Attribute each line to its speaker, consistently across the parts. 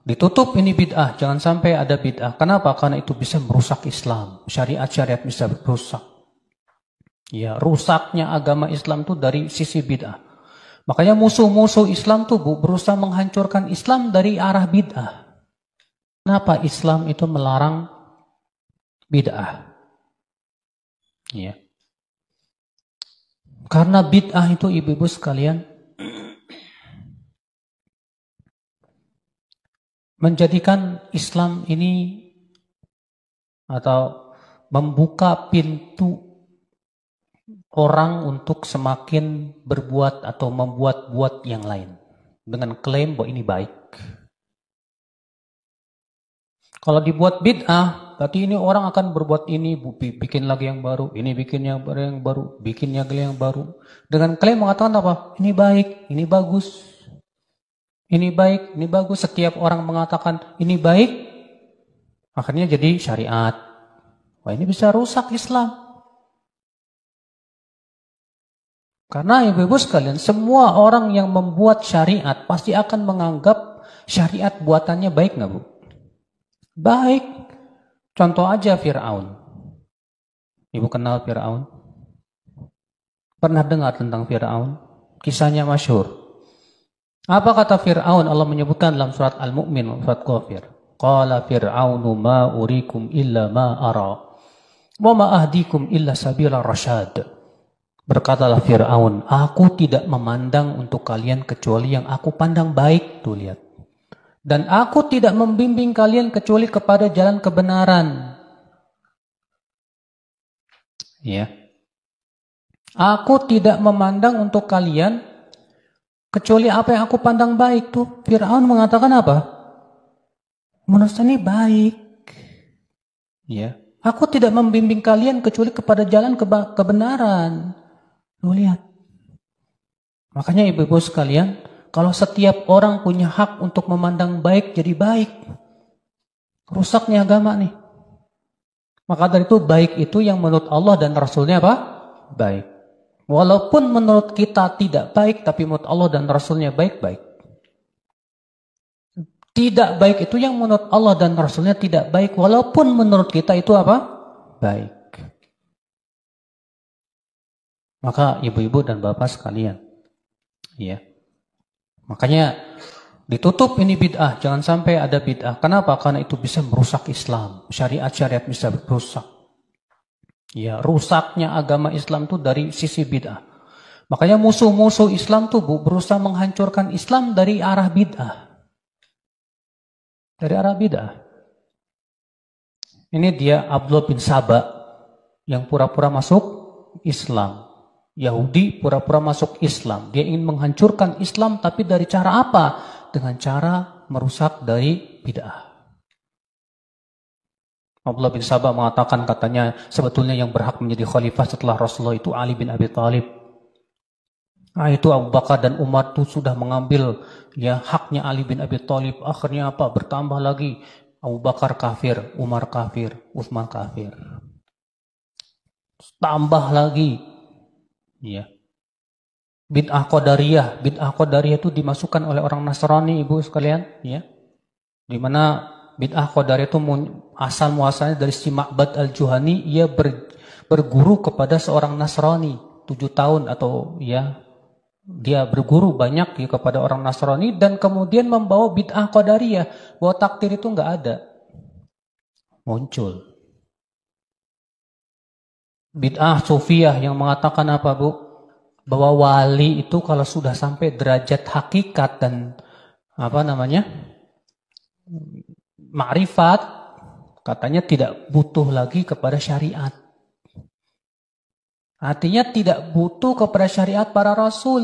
Speaker 1: Ditutup ini bid'ah, jangan sampai ada bid'ah. Kenapa? Karena itu bisa merusak Islam. Syariat-syariat bisa rusak. Ya, rusaknya agama Islam itu dari sisi bid'ah. Makanya musuh-musuh Islam tuh berusaha menghancurkan Islam dari arah bid'ah. Kenapa Islam itu melarang bid'ah? Ya. Karena bid'ah itu ibu-ibu sekalian menjadikan Islam ini atau membuka pintu orang untuk semakin berbuat atau membuat-buat yang lain dengan klaim bahwa ini baik. Kalau dibuat bid'ah, berarti ini orang akan berbuat ini, bikin lagi yang baru, ini bikin yang baru, bikin lagi yang baru. Dengan klaim mengatakan apa? Ini baik, ini bagus. Ini baik, ini bagus. Setiap orang mengatakan ini baik, akhirnya jadi syariat. Wah, ini bisa rusak Islam. Karena ibu-ibu sekalian, semua orang yang membuat syariat pasti akan menganggap syariat buatannya baik nggak, Bu? Baik. Contoh aja Fir'aun. Ibu kenal Fir'aun? Pernah dengar tentang Fir'aun? Kisahnya masyhur. Apa kata Fir'aun? Allah menyebutkan dalam surat Al-Mu'min, surat Ghafir. Qala Fir'aunu ma urikum illa ma ara. Wa ma ahdikum illa sabila rasyad. Berkatalah Fir'aun, aku tidak memandang untuk kalian kecuali yang aku pandang baik. Tuh lihat. Dan aku tidak membimbing kalian kecuali kepada jalan kebenaran. Ya. Aku tidak memandang untuk kalian kecuali apa yang aku pandang baik. Tuh Fir'aun mengatakan apa? Menurut saya ini baik. Ya. Aku tidak membimbing kalian kecuali kepada jalan kebenaran. Lu lihat. Makanya ibu-ibu sekalian, kalau setiap orang punya hak untuk memandang baik jadi baik, rusaknya agama nih. Maka dari itu baik itu yang menurut Allah dan Rasulnya apa? Baik. Walaupun menurut kita tidak baik, tapi menurut Allah dan Rasulnya baik-baik. Tidak baik itu yang menurut Allah dan Rasulnya tidak baik, walaupun menurut kita itu apa? Baik. Maka ibu-ibu dan bapak sekalian, ya. Makanya ditutup ini bid'ah, jangan sampai ada bid'ah. Kenapa? Karena itu bisa merusak Islam. Syariat-syariat bisa rusak. Ya, rusaknya agama Islam itu dari sisi bid'ah. Makanya musuh-musuh Islam tuh berusaha menghancurkan Islam dari arah bid'ah. Dari arah bid'ah. Ini dia Abdullah bin Saba yang pura-pura masuk Islam. Yahudi pura-pura masuk Islam. Dia ingin menghancurkan Islam, tapi dari cara apa? Dengan cara merusak dari bid'ah. Abdullah bin Saba mengatakan, katanya sebetulnya yang berhak menjadi khalifah setelah Rasulullah itu Ali bin Abi Thalib. Nah, itu Abu Bakar dan Umar itu sudah mengambil ya haknya Ali bin Abi Thalib. Akhirnya apa? Bertambah lagi. Abu Bakar kafir, Umar kafir, Utsman kafir. Tambah lagi. Ya. Bid'ah Qadariyah. Bid'ah Qadariyah itu dimasukkan oleh orang Nasrani, ibu sekalian. Ya. Di mana bid'ah Qadariyah itu asal muasalnya dari si Ma'bad al-Juhani. Ia berguru kepada seorang Nasrani 7 tahun atau ya. Dia berguru banyak ya, kepada orang Nasrani dan kemudian membawa bid'ah Qadariyah bahwa takdir itu enggak ada. Muncul. Bid'ah Sufiyah yang mengatakan apa, Bu? Bahwa wali itu kalau sudah sampai derajat hakikat dan apa namanya? Ma'rifat, katanya tidak butuh lagi kepada syariat. Artinya tidak butuh kepada syariat para rasul.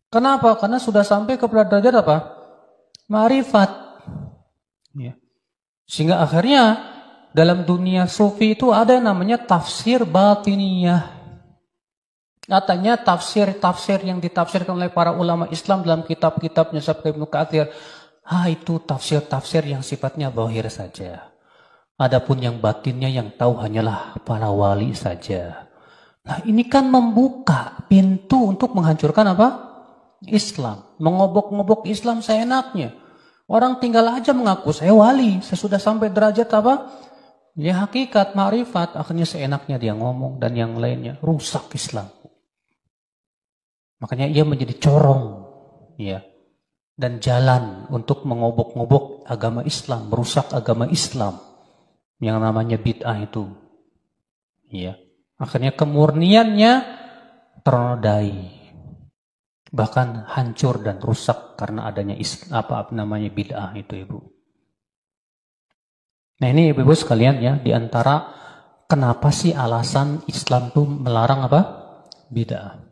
Speaker 1: Kenapa? Karena sudah sampai kepada derajat apa? Ma'rifat. Ya. Sehingga akhirnya dalam dunia sufi itu ada yang namanya tafsir batiniyah. Katanya tafsir-tafsir yang ditafsirkan oleh para ulama Islam dalam kitab-kitabnya seperti Ibnu Katsir, itu tafsir-tafsir yang sifatnya zahir saja. Adapun yang batinnya yang tahu hanyalah para wali saja. Nah, ini kan membuka pintu untuk menghancurkan apa? Islam. Mengobok-ngobok Islam seenaknya. Orang tinggal aja mengaku saya wali, saya sudah sampai derajat apa? Ya hakikat, ma'rifat, akhirnya seenaknya dia ngomong dan yang lainnya rusak Islam. Makanya ia menjadi corong, ya, dan jalan untuk mengobok-ngobok agama Islam, merusak agama Islam yang namanya bid'ah itu. Ya, akhirnya kemurniannya ternodai. Bahkan hancur dan rusak karena adanya apa namanya bid'ah itu, Ibu. Nah, ini Ibu sekalian ya, di antara kenapa sih alasan Islam tuh melarang apa? Bid'ah.